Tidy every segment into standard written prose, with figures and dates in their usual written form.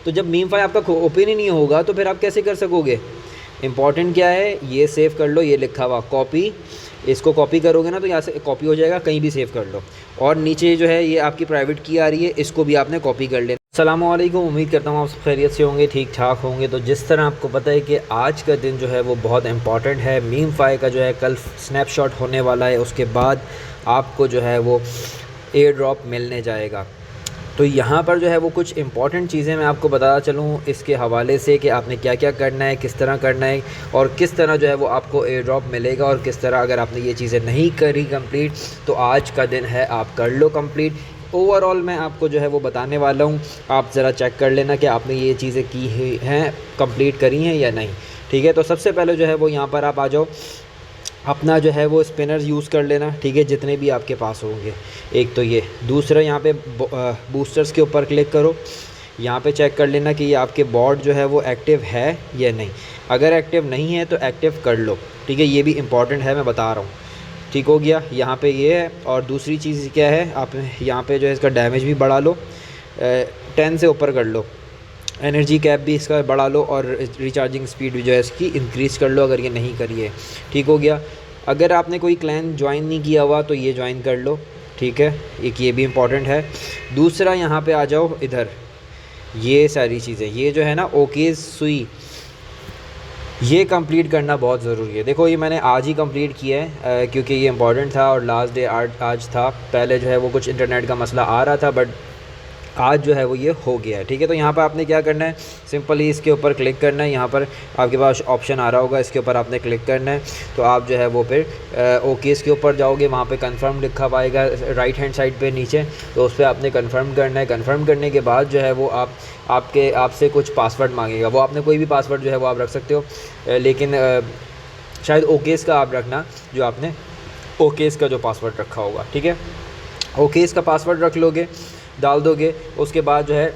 तो जब मीमफाई आपका ओपन ही नहीं होगा तो फिर आप कैसे कर सकोगे। इंपॉर्टेंट क्या है, ये सेव कर लो, ये लिखा हुआ कॉपी, इसको कॉपी करोगे ना तो यहाँ से कॉपी हो जाएगा, कहीं भी सेव कर लो। और नीचे जो है ये आपकी प्राइवेट की आ रही है, इसको भी आपने कॉपी कर लेना। अस्सलाम वालेकुम, उम्मीद करता हूँ आप सब खैरियत से होंगे, ठीक ठाक होंगे। तो जिस तरह आपको पता है कि आज का दिन जो है वो बहुत इंपॉर्टेंट है, मीमफाई का जो है कल स्नैपशॉट होने वाला है, उसके बाद आपको जो है वो एयर ड्रॉप मिलने जाएगा। तो यहाँ पर जो है वो कुछ इंपॉर्टेंट चीज़ें मैं आपको बताता चलूँ इसके हवाले से कि आपने क्या क्या करना है, किस तरह करना है और किस तरह जो है वो आपको एयर ड्रॉप मिलेगा, और किस तरह अगर आपने ये चीज़ें नहीं करी कंप्लीट तो आज का दिन है आप कर लो कंप्लीट। ओवरऑल मैं आपको जो है वो बताने वाला हूँ, आप ज़रा चेक कर लेना कि आपने ये चीज़ें की हैं, कंप्लीट करी हैं या नहीं। ठीक है, तो सबसे पहले जो है वो यहाँ पर आप आ जाओ, अपना जो है वो स्पिनर यूज़ कर लेना। ठीक है, जितने भी आपके पास होंगे। एक तो ये, दूसरा यहाँ पे बूस्टर्स के ऊपर क्लिक करो, यहाँ पे चेक कर लेना कि ये आपके बोर्ड जो है वो एक्टिव है या नहीं। अगर एक्टिव नहीं है तो एक्टिव कर लो। ठीक है, ये भी इम्पॉर्टेंट है, मैं बता रहा हूँ। ठीक हो गया, यहाँ पे ये है। और दूसरी चीज़ क्या है, आप यहाँ पे जो है इसका डैमेज भी बढ़ा लो, 10 से ऊपर कर लो, एनर्जी कैप भी इसका बढ़ा लो, और रिचार्जिंग स्पीड भी जो है इसकी इंक्रीज़ कर लो अगर ये नहीं करी है। ठीक हो गया। अगर आपने कोई क्लैन ज्वाइन नहीं किया हुआ तो ये ज्वाइन कर लो। ठीक है, एक ये भी इम्पॉर्टेंट है। दूसरा यहाँ पे आ जाओ इधर, ये सारी चीज़ें, ये जो है ना ओके सुई, ये कंप्लीट करना बहुत ज़रूरी है। देखो ये मैंने आज ही कंप्लीट किया है क्योंकि ये इंपॉर्टेंट था और लास्ट डे आज था। पहले जो है वो कुछ इंटरनेट का मसला आ रहा था, बट आज जो है वो ये हो गया है। ठीक है, तो यहाँ पर आपने क्या करना है, सिंपली इसके ऊपर क्लिक करना है। यहाँ पर आपके पास ऑप्शन आ रहा होगा, इसके ऊपर आपने क्लिक करना है। तो आप जो है वो फिर ओके इसके ऊपर जाओगे, वहाँ पे कंफर्म लिखा पाएगा राइट हैंड साइड पे नीचे, तो उस पर आपने कंफर्म करना है। कंफर्म करने के बाद जो है वो आपसे कुछ पासवर्ड मांगेगा, वो आपने कोई भी पासवर्ड जो है वो आप रख सकते हो, लेकिन शायद ओकेस का आप रखना, जो आपने ओकेस का जो पासवर्ड रखा होगा। ठीक है, ओकेस का पासवर्ड रख लोगे, डाल दोगे, उसके बाद जो है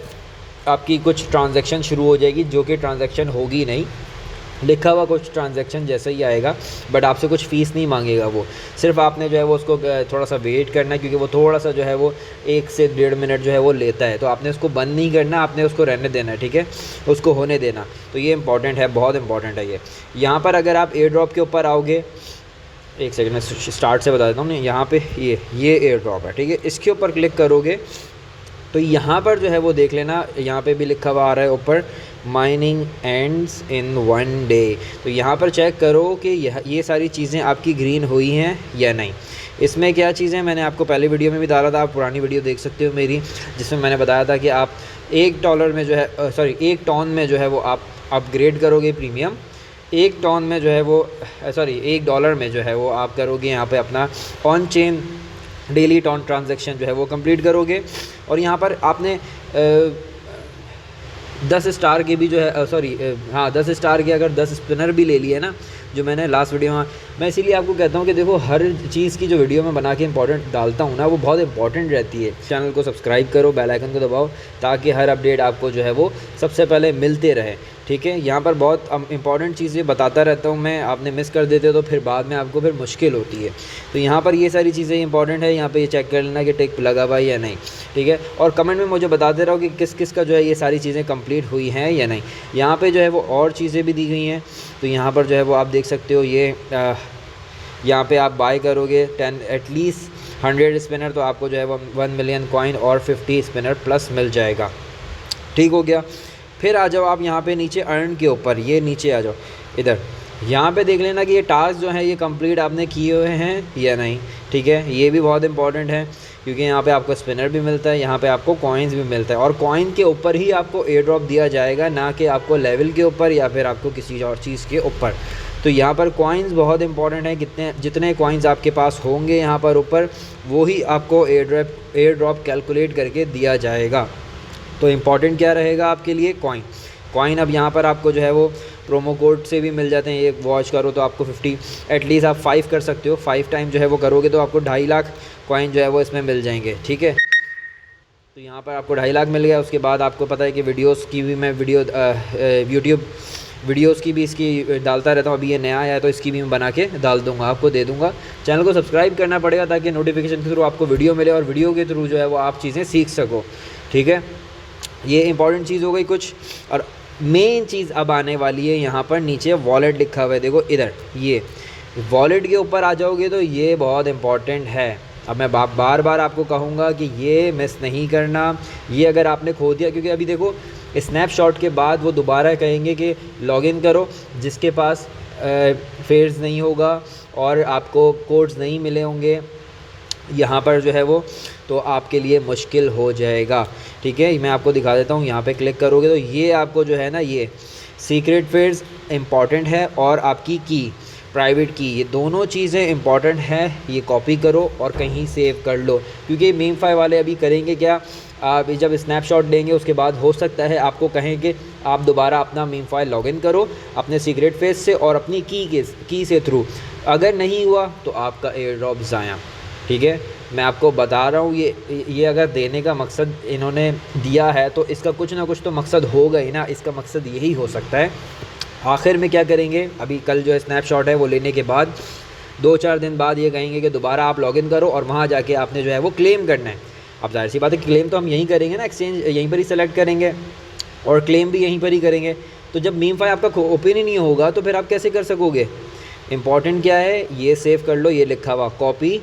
आपकी कुछ ट्रांजैक्शन शुरू हो जाएगी, जो कि ट्रांजैक्शन होगी नहीं, लिखा हुआ कुछ ट्रांजैक्शन जैसे ही आएगा, बट आपसे कुछ फ़ीस नहीं मांगेगा। वो सिर्फ आपने जो है वो उसको थोड़ा सा वेट करना है, क्योंकि वो थोड़ा सा जो है वो 1 से 1.5 मिनट जो है वो लेता है। तो आपने उसको बंद नहीं करना, आपने उसको रहने देना है। ठीक है, उसको होने देना। तो ये इंपॉर्टेंट है, बहुत इंपॉर्टेंट है ये। यहाँ पर अगर आप एयर ड्रॉप के ऊपर आओगे, एक सेकंड में स्टार्ट से बता देता हूँ। यहाँ पे ये एयर ड्रॉप है। ठीक है, इसके ऊपर क्लिक करोगे तो यहाँ पर जो है वो देख लेना, यहाँ पे भी लिखा हुआ आ रहा है ऊपर, माइनिंग एंड्स इन 1 डे। तो यहाँ पर चेक करो कि ये सारी चीज़ें आपकी ग्रीन हुई हैं या नहीं। इसमें क्या चीज़ें मैंने आपको पहले वीडियो में भी डाला था, आप पुरानी वीडियो देख सकते हो मेरी, जिसमें मैंने बताया था कि आप $1 में जो है 1 टन में जो है वो आप अपग्रेड करोगे प्रीमियम, 1 टन में जो है वो $1 में जो है वो आप करोगे यहाँ पे अपना on chain daily TON transaction जो है वो कंप्लीट करोगे। और यहाँ पर आपने 10 स्टार के भी जो है 10 स्टार के अगर 10 स्पिनर भी ले लिए ना, जो मैंने लास्ट वीडियो में, मैं इसीलिए आपको कहता हूँ कि देखो हर चीज़ की जो वीडियो में बना के इंपॉर्टेंट डालता हूँ ना, वो बहुत इंपॉर्टेंट रहती है। चैनल को सब्सक्राइब करो, बेल आइकन को दबाओ, ताकि हर अपडेट आपको जो है वो सबसे पहले मिलते रहे। ठीक है, यहाँ पर बहुत इंपॉर्टेंट चीज़ें बताता रहता हूँ मैं, आपने मिस कर देते हो तो फिर बाद में आपको फिर मुश्किल होती है। तो यहाँ पर ये सारी चीज़ें इंपॉर्टेंट है, यहाँ पे ये चेक कर लेना कि टिक लगा हुआ है या नहीं। ठीक है, और कमेंट में मुझे बताते रहो कि किस किस का जो है ये सारी चीज़ें कंप्लीट हुई हैं या नहीं। यहाँ पे जो है वो और चीज़ें भी दी गई हैं, तो यहाँ पर जो है वो आप देख सकते हो, ये यहाँ पे आप बाय करोगे 10 एटलीस्ट 100 स्पिनर, तो आपको जो है वो 1 मिलियन कॉइन और 50 स्पिनर प्लस मिल जाएगा। ठीक हो गया। फिर आ जाओ आप यहाँ पे नीचे अर्न के ऊपर, ये नीचे आ जाओ इधर, यहाँ पे देख लेना कि ये टास्क जो है ये कंप्लीट आपने किए हुए हैं या नहीं। ठीक है, ये भी बहुत इंपॉर्टेंट है, क्योंकि यहाँ पे आपको स्पिनर भी मिलता है, यहाँ पे आपको कॉइन्स भी मिलता है, और कॉइन के ऊपर ही आपको एयर ड्रॉप दिया जाएगा, ना कि आपको लेवल के ऊपर या फिर आपको किसी और चीज़ के ऊपर। तो यहाँ पर कॉइन्स बहुत इंपॉर्टेंट है, जितने कॉइन्स आपके पास होंगे यहाँ पर ऊपर, वो ही आपको एयर ड्रॉप कैलकुलेट करके दिया जाएगा। तो इम्पॉर्टेंट क्या रहेगा आपके लिए, कॉइन। अब यहाँ पर आपको जो है वो प्रोमो कोड से भी मिल जाते हैं, ये वॉच करो तो आपको 50 एटलीस्ट आप 5 कर सकते हो, 5 टाइम जो है वो करोगे तो आपको 2.5 लाख कॉइन जो है वो इसमें मिल जाएंगे। ठीक है, तो यहाँ पर आपको 2.5 लाख मिल गया। उसके बाद आपको पता है कि वीडियोस की भी मैं यूट्यूब वीडियोस की भी इसकी डालता रहता हूँ। अभी ये नया आया है तो इसकी भी मैं बना के डाल दूँगा, आपको दे दूँगा। चैनल को सब्सक्राइब करना पड़ेगा ताकि नोटिफिकेशन के थ्रू आपको वीडियो मिले, और वीडियो के थ्रू जो है वो आप चीज़ें सीख सको। ठीक है, ये इंपॉर्टेंट चीज़ हो गई कुछ। और मेन चीज़ अब आने वाली है, यहाँ पर नीचे वॉलेट लिखा हुआ है, देखो इधर, ये वॉलेट के ऊपर आ जाओगे तो ये बहुत इम्पॉर्टेंट है। अब मैं बार बार आपको कहूँगा कि ये मिस नहीं करना। ये अगर आपने खो दिया, क्योंकि अभी देखो स्नैपशॉट के बाद वो दोबारा कहेंगे कि लॉगिन करो, जिसके पास फेयर्स नहीं होगा और आपको कोड्स नहीं मिले होंगे यहाँ पर जो है वो, तो आपके लिए मुश्किल हो जाएगा। ठीक है, मैं आपको दिखा देता हूँ। यहाँ पे क्लिक करोगे तो ये आपको जो है ना, ये सीक्रेट फेयर्स इम्पॉर्टेंट है और आपकी की, प्राइवेट की, ये दोनों चीज़ें इंपॉर्टेंट हैं। ये कॉपी करो और कहीं सेव कर लो, क्योंकि मीमफाई वाले अभी करेंगे क्या, आप जब स्नैपशॉट लेंगे उसके बाद हो सकता है आपको कहें कि आप दोबारा अपना मीमफाई लॉगिन करो अपने सीक्रेट फेस से और अपनी की से थ्रू। अगर नहीं हुआ तो आपका एयर ड्रॉप ज़ाया। ठीक है, मैं आपको बता रहा हूँ, ये अगर देने का मकसद इन्होंने दिया है तो इसका कुछ ना कुछ तो मकसद होगा ही ना। इसका मकसद यही हो सकता है। आखिर में क्या करेंगे, अभी कल जो है स्नैपशॉट है वो लेने के बाद 2-4 दिन बाद ये कहेंगे कि दोबारा आप लॉगिन करो और वहाँ जाके आपने जो है वो क्लेम करना है। अब जाहिर सी बात है, क्लेम तो हम यहीं करेंगे ना, एक्सचेंज यहीं पर ही सेलेक्ट करेंगे और क्लेम भी यहीं पर ही करेंगे। तो जब मीमफाई आपका ओपन ही नहीं होगा तो फिर आप कैसे कर सकोगे। इंपॉर्टेंट क्या है, ये सेव कर लो, ये लिखा हुआ कॉपी,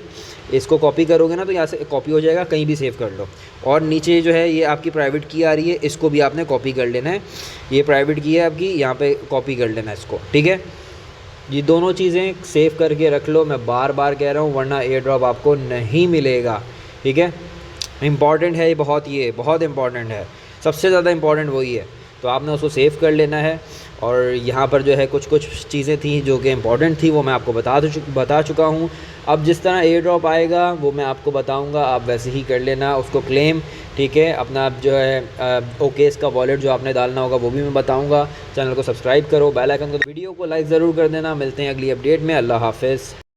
इसको कॉपी करोगे ना तो यहाँ से कॉपी हो जाएगा, कहीं भी सेव कर लो। और नीचे जो है ये आपकी प्राइवेट की आ रही है, इसको भी आपने कॉपी कर लेना है। ये प्राइवेट की है आपकी, यहाँ पे कॉपी कर लेना है इसको। ठीक है, ये दोनों चीज़ें सेव करके रख लो, मैं बार बार कह रहा हूँ, वरना एयर ड्रॉप आपको नहीं मिलेगा। ठीक है, इम्पॉर्टेंट है ये बहुत, ये बहुत इम्पॉर्टेंट है, सबसे ज़्यादा इम्पॉर्टेंट वही है। तो आपने उसको सेव कर लेना है। और यहाँ पर जो है कुछ चीज़ें थी जो कि इम्पॉर्टेंट थी, वो मैं आपको बता चुका हूँ। अब जिस तरह एयर ड्रॉप आएगा वो मैं आपको बताऊँगा, आप वैसे ही कर लेना उसको क्लेम। ठीक है, अपना जो है ओकेस का वॉलेट जो आपने डालना होगा वो भी मैं बताऊँगा। चैनल को सब्सक्राइब करो, बेल आइकन को, वीडियो को लाइक ज़रूर कर देना। मिलते हैं अगली अपडेट में, अल्लाह हाफ़िज़।